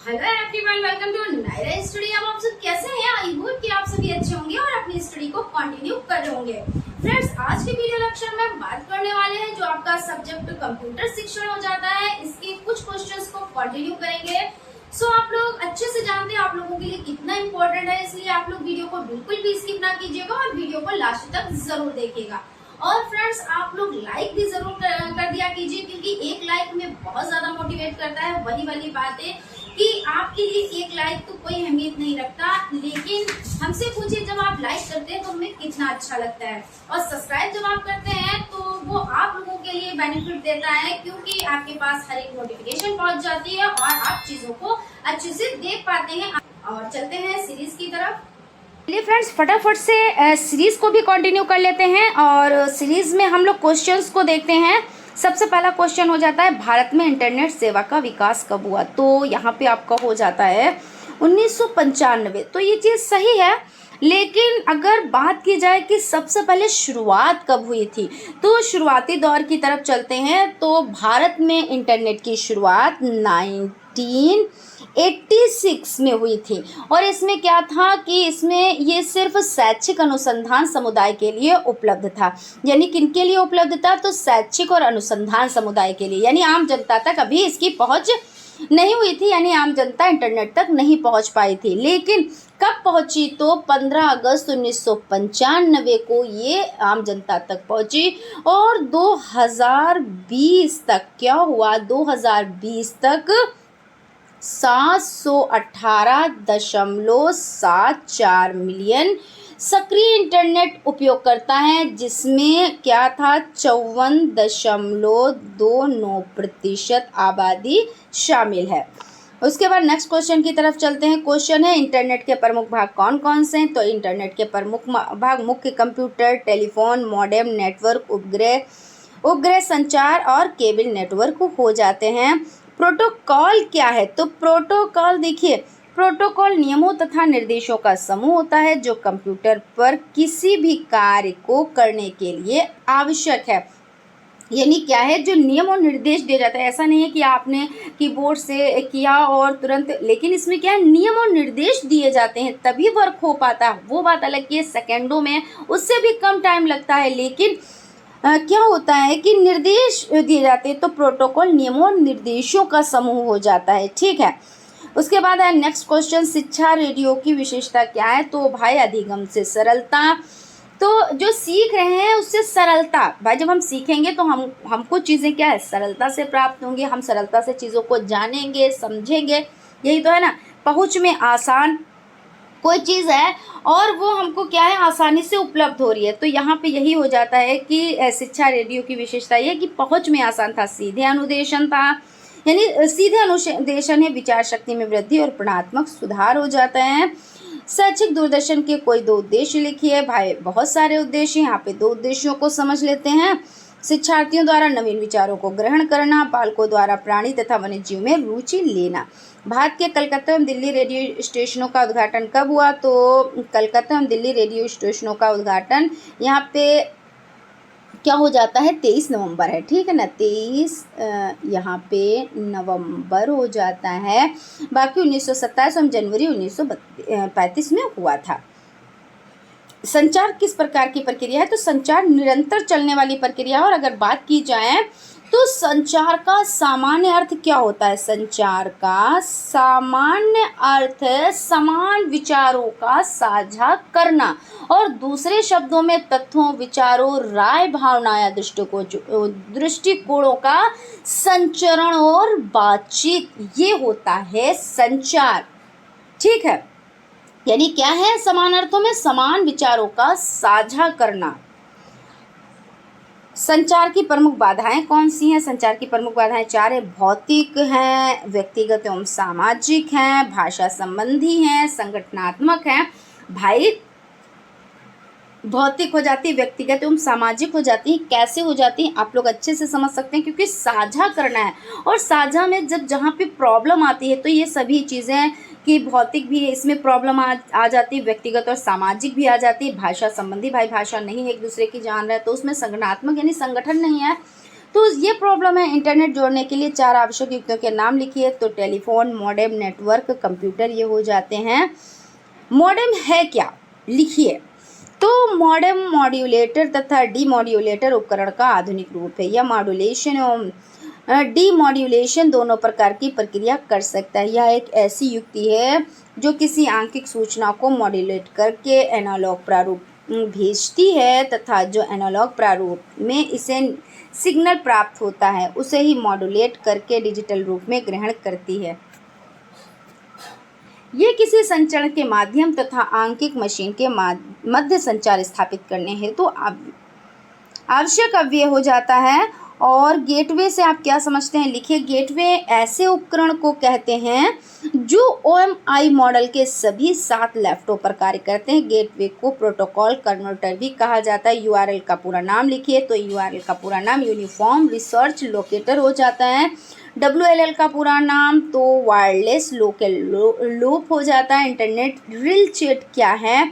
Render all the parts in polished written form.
Hello everyone, welcome to Naira study. अब आप सब कैसे हैं? आई होप कि आप सभी अच्छे होंगे और अपनी स्टडी को कंटिन्यू कर रहे होंगे। फ्रेंड्स, आज के वीडियो लेक्चर में हम बात करने वाले हैं जो आपका सब्जेक्ट कंप्यूटर शिक्षण हो जाता है, इसके कुछ क्वेश्चंस को कंटिन्यू करेंगे। सो आप लोग अच्छे से जानते हैं आप लोगों के लिए कितना इम्पोर्टेंट है, इसलिए आप लोग वीडियो को बिल्कुल भी स्किप ना कीजिएगा और वीडियो को लास्ट तक जरूर देखिएगा। और फ्रेंड्स, आप लोग लाइक भी जरूर कर दिया कीजिए, क्योंकि एक लाइक हमें बहुत ज्यादा मोटिवेट करता है। वही वाली बात है कि आपके लिए एक लाइक तो कोई अहमियत नहीं रखता, लेकिन हमसे पूछिए जब आप लाइक करते हैं तो हमें कितना अच्छा लगता है। और सब्सक्राइब जब आप करते हैं तो वो आप लोगों के लिए बेनिफिट देता है, क्योंकि आपके पास हर एक नोटिफिकेशन पहुंच जाती है और आप चीजों को अच्छे से देख पाते हैं। और चलते हैं सीरीज की तरफ। चलिए फ्रेंड्स, फटाफट से सीरीज को भी कंटिन्यू कर लेते हैं और सीरीज में हम लोग क्वेश्चंस को देखते हैं। सबसे पहला क्वेश्चन हो जाता है, भारत में इंटरनेट सेवा का विकास कब हुआ? तो यहाँ पे आपका हो जाता है 1995। तो ये चीज़ सही है, लेकिन अगर बात की जाए कि सबसे पहले शुरुआत कब हुई थी, तो शुरुआती दौर की तरफ चलते हैं। तो भारत में इंटरनेट की शुरुआत 1986 में हुई थी। और इसमें क्या था कि इसमें ये सिर्फ शैक्षिक अनुसंधान समुदाय के लिए उपलब्ध था। यानी किनके लिए उपलब्ध था? तो शैक्षिक और अनुसंधान समुदाय के लिए, यानी आम जनता तक अभी इसकी पहुंच नहीं हुई थी, यानी आम जनता इंटरनेट तक नहीं पहुंच पाई थी। लेकिन कब पहुंची? तो 15 अगस्त 1995 को ये आम जनता तक पहुंची। और 2020 तक क्या हुआ? 2020 तक 718.74 मिलियन सक्रिय इंटरनेट उपयोगकर्ता हैं, जिसमें क्या था 54.29% आबादी शामिल है। उसके बाद नेक्स्ट क्वेश्चन की तरफ चलते हैं। क्वेश्चन है, इंटरनेट के प्रमुख भाग कौन कौन से हैं? तो इंटरनेट के प्रमुख भाग मुख्य कंप्यूटर, टेलीफोन, मॉडेम, नेटवर्क, उपग्रह संचार और केबल नेटवर्क हो जाते हैं। प्रोटोकॉल क्या है? तो प्रोटोकॉल देखिए, प्रोटोकॉल नियमों तथा निर्देशों का समूह होता है जो कंप्यूटर पर किसी भी कार्य को करने के लिए आवश्यक है। यानी क्या है, जो नियम और निर्देश दिए जाता है। ऐसा नहीं है कि आपने कीबोर्ड से किया और तुरंत, लेकिन इसमें क्या है, नियम और निर्देश दिए जाते हैं तभी वर्क हो पाता है। वो बात अलग की है, सेकेंडों में, उससे भी कम टाइम लगता है, लेकिन क्या होता है कि निर्देश दिए जाते हैं। तो प्रोटोकॉल नियमों और निर्देशों का समूह हो जाता है। ठीक है। उसके बाद है नेक्स्ट क्वेश्चन, शिक्षा रेडियो की विशेषता क्या है? तो भाई अधिगम से सरलता। तो जो सीख रहे हैं उससे सरलता, भाई जब हम सीखेंगे तो हमको चीज़ें क्या है, सरलता से प्राप्त होंगी। हम सरलता से चीज़ों को जानेंगे, समझेंगे, यही तो है ना। पहुँच में आसान कोई चीज़ है और वो हमको क्या है, आसानी से उपलब्ध हो रही है। तो यहाँ पे यही हो जाता है कि शिक्षा रेडियो की विशेषता ये कि पहुँच में आसान था, सीधे अनुदेशन था, यानी सीधे अनुदेशन है, विचार शक्ति में वृद्धि और प्रेरणात्मक सुधार हो जाता है। शैक्षिक दूरदर्शन के कोई दो उद्देश्य लिखिए। भाई बहुत सारे उद्देश्य, यहाँ पे दो उद्देश्यों को समझ लेते हैं। शिक्षार्थियों द्वारा नवीन विचारों को ग्रहण करना, बालकों द्वारा प्राणी तथा वन्य जीव में रुचि लेना। भारत के कलकत्ता एवं दिल्ली रेडियो स्टेशनों का उद्घाटन कब हुआ? तो कलकत्ता एवं दिल्ली रेडियो स्टेशनों का उद्घाटन यहाँ पे क्या हो जाता है, 23 नवंबर है। ठीक है ना, 23 यहाँ पे नवंबर हो जाता है। बाकी 1927 एवं जनवरी 1935 में हुआ था। संचार किस प्रकार की प्रक्रिया है? तो संचार निरंतर चलने वाली प्रक्रिया है। और अगर बात की जाए तो संचार का सामान्य अर्थ क्या होता है? संचार का सामान्य अर्थ है समान विचारों का साझा करना, और दूसरे शब्दों में तथ्यों, विचारों, राय, भावना या दृष्टिकोणों का संचरण और बातचीत, ये होता है संचार। ठीक है, यानी क्या है, समान अर्थों में समान विचारों का साझा करना। संचार की प्रमुख बाधाएं कौन सी हैं? संचार की प्रमुख बाधाएं 4 है। भौतिक हैं, व्यक्तिगत एवं सामाजिक हैं, भाषा संबंधी हैं, संगठनात्मक हैं। भाई भौतिक हो जाती है, व्यक्तिगत एवं सामाजिक हो जाती है। कैसे हो जाती है आप लोग अच्छे से समझ सकते हैं, क्योंकि साझा करना है। और साझा में जब जहाँ पे प्रॉब्लम आती है तो ये सभी चीज़ें कि भौतिक भी इसमें प्रॉब्लम आ जाती है, व्यक्तिगत और सामाजिक भी आ जाती है। भाषा संबंधी, भाई भाषा नहीं एक दूसरे की जान रहे तो उसमें संगठनात्मक यानी संगठन नहीं है तो ये प्रॉब्लम है। इंटरनेट जोड़ने के लिए 4 आवश्यक युक्तियों के नाम लिखिए। तो टेलीफोन, मॉडेम, नेटवर्क, कंप्यूटर ये हो जाते हैं। मॉडेम है क्या, लिखिए। तो मॉडेम मॉड्यूलेटर तथा डीमॉड्यूलेटर उपकरण का आधुनिक रूप है। यह मॉड्यूलेशन एवं डीमॉड्यूलेशन दोनों प्रकार की प्रक्रिया कर सकता है। यह एक ऐसी युक्ति है जो किसी आंकिक सूचना को मॉड्यूलेट करके एनालॉग प्रारूप भेजती है तथा जो एनालॉग प्रारूप में इसे सिग्नल प्राप्त होता है उसे ही मॉड्यूलेट करके डिजिटल रूप में ग्रहण करती है। ये किसी संचरण के माध्यम तथा आंकिक मशीन के मध्य संचार स्थापित करने हेतु तो आवश्यक अव्यय हो जाता है। और गेटवे से आप क्या समझते हैं, लिखिए। गेटवे ऐसे उपकरण को कहते हैं जो OMI मॉडल के सभी 7 लेफ्टों पर कार्य करते हैं। गेटवे को प्रोटोकॉल कन्वर्टर भी कहा जाता है। URL का पूरा नाम लिखिए। तो URL का पूरा नाम यूनिफॉर्म रिसर्च लोकेटर हो जाता है। WLL का पूरा नाम तो वायरलेस लोकल लूप हो जाता है। इंटरनेट रिल चैट क्या है,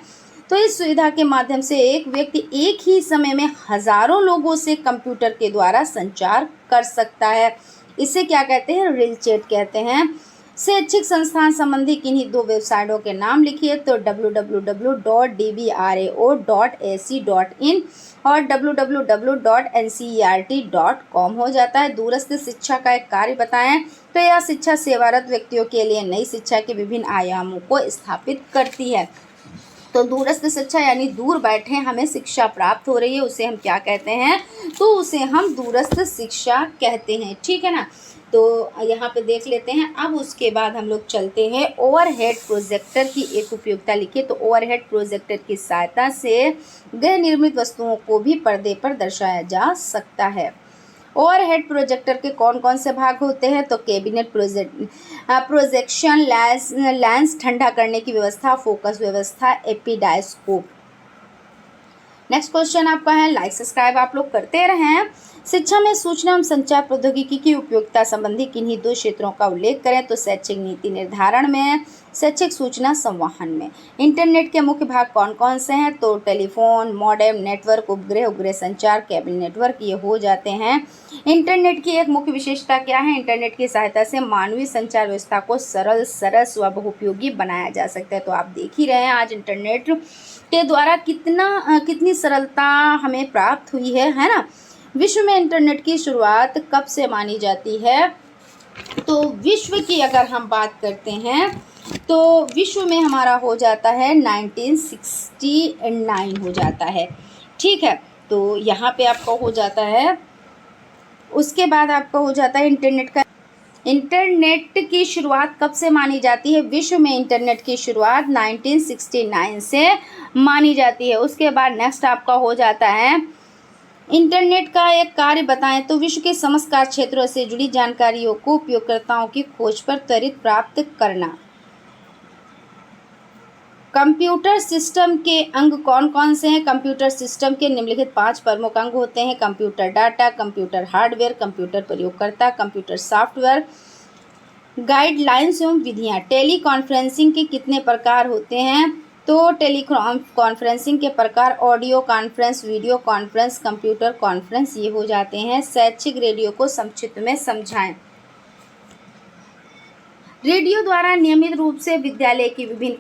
तो इस सुविधा के माध्यम से एक व्यक्ति एक ही समय में हजारों लोगों से कंप्यूटर के द्वारा संचार कर सकता है। इसे क्या कहते हैं, रिल चैट कहते हैं। शैक्षिक संस्थान संबंधी किन्हीं 2 वेबसाइटों के नाम लिखिए। तो www.dbrao.ac.in और www.ncert.com हो जाता है। दूरस्थ शिक्षा का एक कार्य बताएं। तो यह शिक्षा सेवारत व्यक्तियों के लिए नई शिक्षा के विभिन्न आयामों को स्थापित करती है। तो दूरस्थ शिक्षा यानी दूर बैठे हमें शिक्षा प्राप्त हो रही है, उसे हम क्या कहते हैं, तो उसे हम दूरस्थ शिक्षा कहते हैं। ठीक है ना। तो यहाँ पे देख लेते हैं। अब उसके बाद हम लोग चलते हैं ओवरहेड प्रोजेक्टर की एक उपयोगिता लिखिए। तो ओवरहेड प्रोजेक्टर की सहायता से गैर निर्मित वस्तुओं को भी पर्दे पर दर्शाया जा सकता है। ओवरहेड प्रोजेक्टर के कौन कौन से भाग होते हैं, तो कैबिनेट, प्रोजेक्शन लेंस, ठंडा करने की व्यवस्था, फोकस व्यवस्था, एपिडायस्कोप। नेक्स्ट क्वेश्चन आपका है, लाइक सब्सक्राइब आप लोग करते रहें। शिक्षा में सूचना एवं संचार प्रौद्योगिकी की उपयोगिता संबंधी किन्हीं 2 क्षेत्रों का उल्लेख करें। तो शैक्षिक नीति निर्धारण में, शैक्षिक सूचना संवहन में। इंटरनेट के मुख्य भाग कौन कौन से हैं, तो टेलीफोन, मॉडेम, नेटवर्क, उपग्रह संचार, केबल नेटवर्क ये हो जाते हैं। इंटरनेट की एक मुख्य विशेषता क्या है, इंटरनेट की सहायता से मानवीय संचार व्यवस्था को सरल, सरस व बहुपयोगी बनाया जा सकता है। तो आप देख ही रहे हैं आज इंटरनेट के द्वारा कितनी सरलता हमें प्राप्त हुई है ना। विश्व में इंटरनेट की शुरुआत कब से मानी जाती है, तो विश्व की अगर हम बात करते हैं तो विश्व में हमारा हो जाता है 1969 हो जाता है। ठीक है। तो यहाँ पे आपका हो जाता है, उसके बाद आपका हो जाता है इंटरनेट की शुरुआत कब से मानी जाती है, विश्व में इंटरनेट की शुरुआत 1969 से मानी जाती है। उसके बाद नेक्स्ट आपका हो जाता है इंटरनेट का एक कार्य बताएं। तो विश्व के समस्त कार्य क्षेत्रों से जुड़ी जानकारियों को उपयोगकर्ताओं की खोज पर त्वरित प्राप्त करना। कंप्यूटर सिस्टम के अंग कौन कौन से हैं, कंप्यूटर सिस्टम के निम्नलिखित 5 प्रमुख अंग होते हैं। Computer data, computer hardware, computer प्रयोगकर्ता, कंप्यूटर सॉफ्टवेयर, गाइडलाइंस एवं विधियाँ। टेली कॉन्फ्रेंसिंग के कितने प्रकार होते हैं, तो टेली कॉन्फ्रेंसिंग के प्रकार audio conference, video conference, computer conference ये हो जाते हैं। शैक्षिक रेडियो को संक्षिप्त में समझाएं। रेडियो द्वारा नियमित रूप से विद्यालय की विभिन्न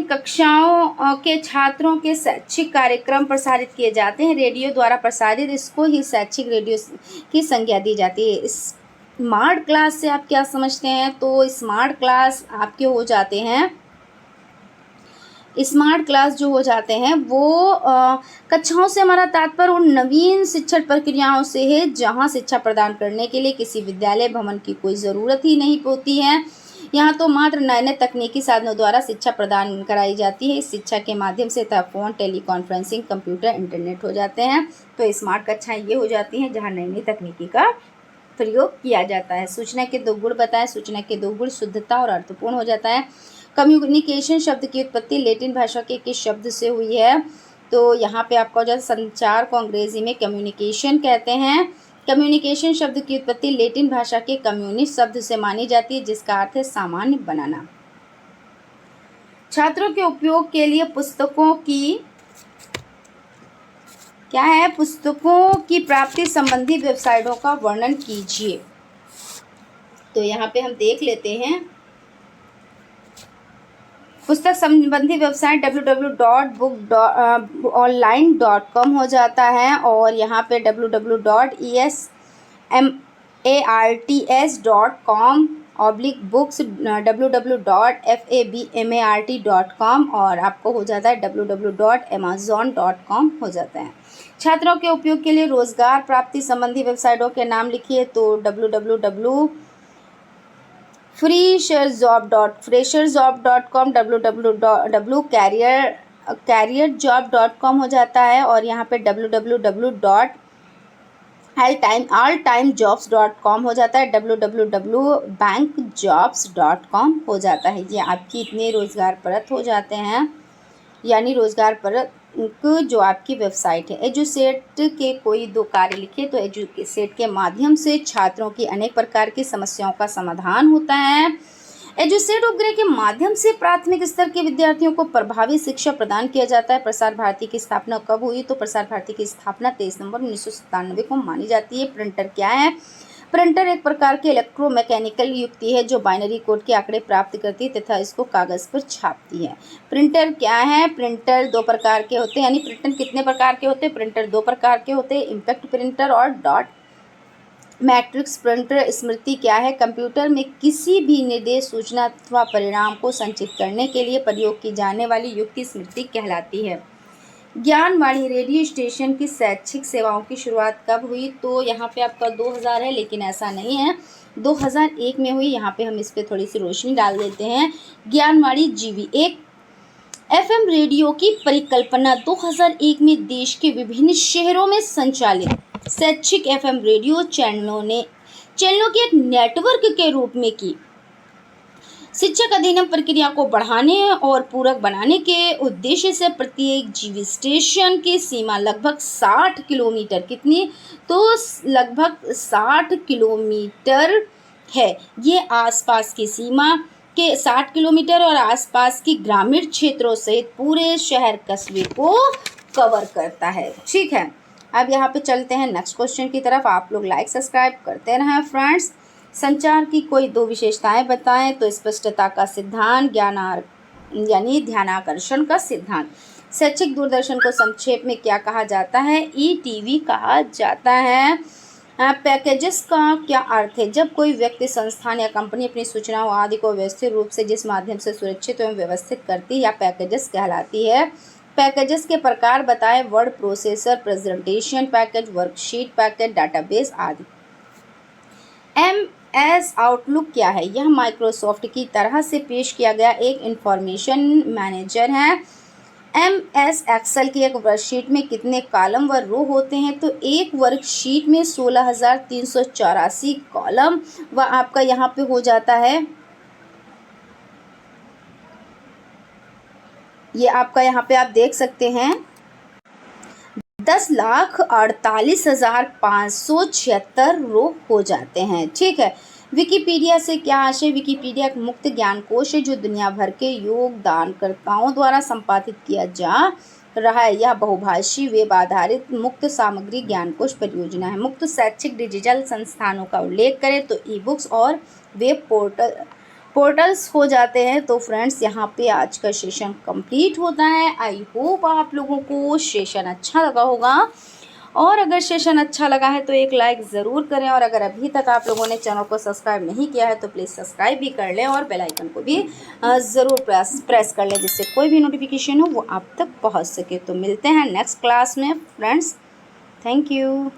कक्षाओं के छात्रों के शैक्षिक कार्यक्रम प्रसारित किए जाते हैं। रेडियो द्वारा प्रसारित इसको ही शैक्षिक रेडियो की संज्ञा दी जाती है। स्मार्ट क्लास से आप क्या समझते हैं, तो स्मार्ट क्लास आपके हो जाते हैं, स्मार्ट क्लास जो हो जाते हैं वो कक्षाओं से हमारा तात्पर्य उन नवीन शिक्षण प्रक्रियाओं से है जहां शिक्षा प्रदान करने के लिए किसी विद्यालय भवन की कोई ज़रूरत ही नहीं होती है। यहाँ तो मात्र नए नए तकनीकी साधनों द्वारा शिक्षा प्रदान कराई जाती है। इस शिक्षा के माध्यम से टेलीफोन, टेलीकॉन्फ्रेंसिंग, कंप्यूटर, इंटरनेट हो जाते हैं। तो स्मार्ट कक्षाएं ये हो जाती हैं जहाँ नई नई तकनीकी का प्रयोग किया जाता है। सूचना के 2 गुण बताएं। सूचना के 2 गुण शुद्धता और अर्थपूर्ण हो जाता है। कम्युनिकेशन शब्द की उत्पत्ति लैटिन भाषा के किस शब्द से हुई है, तो यहाँ पे आपका हो जाता है संचार को अंग्रेजी में कम्युनिकेशन कहते हैं। कम्युनिकेशन शब्द की उत्पत्ति लैटिन भाषा के कम्युनिस शब्द से मानी जाती है जिसका अर्थ है सामान्य बनाना। छात्रों के उपयोग के लिए पुस्तकों की क्या है, पुस्तकों की प्राप्ति संबंधी वेबसाइटों का वर्णन कीजिए। तो यहाँ पे हम देख लेते हैं, पुस्तक संबंधी वेबसाइट www.bookonline.com हो जाता है, और यहाँ पे www.esmarts.com/books www.fabmart.com, और आपको हो जाता है www.amazon.com हो जाता है। छात्रों के उपयोग के लिए रोजगार प्राप्ति संबंधी वेबसाइटों के नाम लिखिए। तो www.fresherjob.com, www.careerjob.com हो जाता है, और यहाँ पे www.alltimejobs.com हो जाता है, www.bankjobs.com हो जाता है। ये आपकी इतने रोजगार परत हो जाते हैं, यानी रोजगार परत जो आपकी वेबसाइट है। एजुसेट के कोई दो कार्य लिखिए। तो एजुसेट के माध्यम से छात्रों की अनेक प्रकार की समस्याओं का समाधान होता है। एजुसेट उपग्रह के माध्यम से प्राथमिक स्तर के विद्यार्थियों को प्रभावी शिक्षा प्रदान किया जाता है। प्रसार भारती की स्थापना कब हुई? तो प्रसार भारती की स्थापना 23 नवंबर 1997 को मानी जाती है। प्रिंटर क्या है? प्रिंटर एक प्रकार की इलेक्ट्रोमैकेनिकल युक्ति है जो बाइनरी कोड के आंकड़े प्राप्त करती है तथा इसको कागज पर छापती है। प्रिंटर क्या है? प्रिंटर दो प्रकार के होते हैं, यानी प्रिंटर कितने प्रकार के होते हैं? प्रिंटर दो प्रकार के होते हैं, इम्पैक्ट प्रिंटर और डॉट मैट्रिक्स प्रिंटर। स्मृति क्या है? कंप्यूटर में किसी भी निर्देश, सूचना अथवा परिणाम को संचित करने के लिए प्रयोग की जाने वाली युक्ति स्मृति कहलाती है। ज्ञानवाणी रेडियो स्टेशन की शैक्षिक सेवाओं की शुरुआत कब हुई? तो यहाँ पे आपका 2000 है, लेकिन ऐसा नहीं है, 2001 में हुई। यहाँ पे हम इस पर थोड़ी सी रोशनी डाल देते हैं। ज्ञानवाणी जीवी एक FM रेडियो की परिकल्पना 2001 में देश के विभिन्न शहरों में संचालित शैक्षिक FM रेडियो चैनलों की एक नेटवर्क के रूप में की। शिक्षक अधिनियम प्रक्रिया को बढ़ाने और पूरक बनाने के उद्देश्य से प्रत्येक जीवी स्टेशन की सीमा लगभग 60 किलोमीटर, कितनी? तो लगभग 60 किलोमीटर है। ये आसपास की सीमा के 60 किलोमीटर और आसपास की ग्रामीण क्षेत्रों सहित पूरे शहर कस्बे को कवर करता है। ठीक है, अब यहाँ पे चलते हैं नेक्स्ट क्वेश्चन की तरफ। आप लोग लाइक सब्सक्राइब करते रहें फ्रेंड्स। संचार की कोई दो विशेषताएं बताएं। तो स्पष्टता का सिद्धांत, यानी ध्यानाकर्षण का सिद्धांत। शैक्षिक दूरदर्शन को संक्षेप में क्या कहा जाता है? ETV कहा जाता है। पैकेजेस का क्या अर्थ है? जब कोई व्यक्ति, संस्थान या कंपनी अपनी सूचनाओं आदि को व्यवस्थित रूप से जिस माध्यम से सुरक्षित एवं व्यवस्थित करती है या पैकेजेस कहलाती है। पैकेजेस के प्रकार बताएं। Word processor, presentation package, worksheet package, database आदि। MS आउटलुक क्या है? यह माइक्रोसॉफ्ट की तरह से पेश किया गया एक इंफॉर्मेशन मैनेजर है। MS एक्सेल की एक वर्कशीट में कितने कॉलम व रो होते हैं? तो एक वर्कशीट में 16,384 कॉलम व आपका यहाँ पे हो जाता है, ये आपका यहाँ पे आप देख सकते हैं 10,48,576 रो हो जाते हैं। ठीक है। विकिपीडिया से क्या आशय? विकिपीडिया एक मुक्त ज्ञान कोश है जो दुनिया भर के योगदानकर्ताओं द्वारा संपादित किया जा रहा है। यह बहुभाषी वेब आधारित मुक्त सामग्री ज्ञानकोश परियोजना है। मुक्त शैक्षिक डिजिटल संस्थानों का उल्लेख करें तो ई-बुक्स और वेब पोर्टल्स हो जाते हैं। तो फ्रेंड्स, यहाँ पे आज का सेशन कंप्लीट होता है। आई होप आप लोगों को सेशन अच्छा लगा होगा, और अगर सेशन अच्छा लगा है तो एक लाइक ज़रूर करें, और अगर अभी तक आप लोगों ने चैनल को सब्सक्राइब नहीं किया है तो प्लीज़ सब्सक्राइब भी कर लें और बेल आइकन को भी ज़रूर प्रेस कर लें, जिससे कोई भी नोटिफिकेशन हो वो आप तक पहुँच सके। तो मिलते हैं नेक्स्ट क्लास में फ्रेंड्स। Thank you.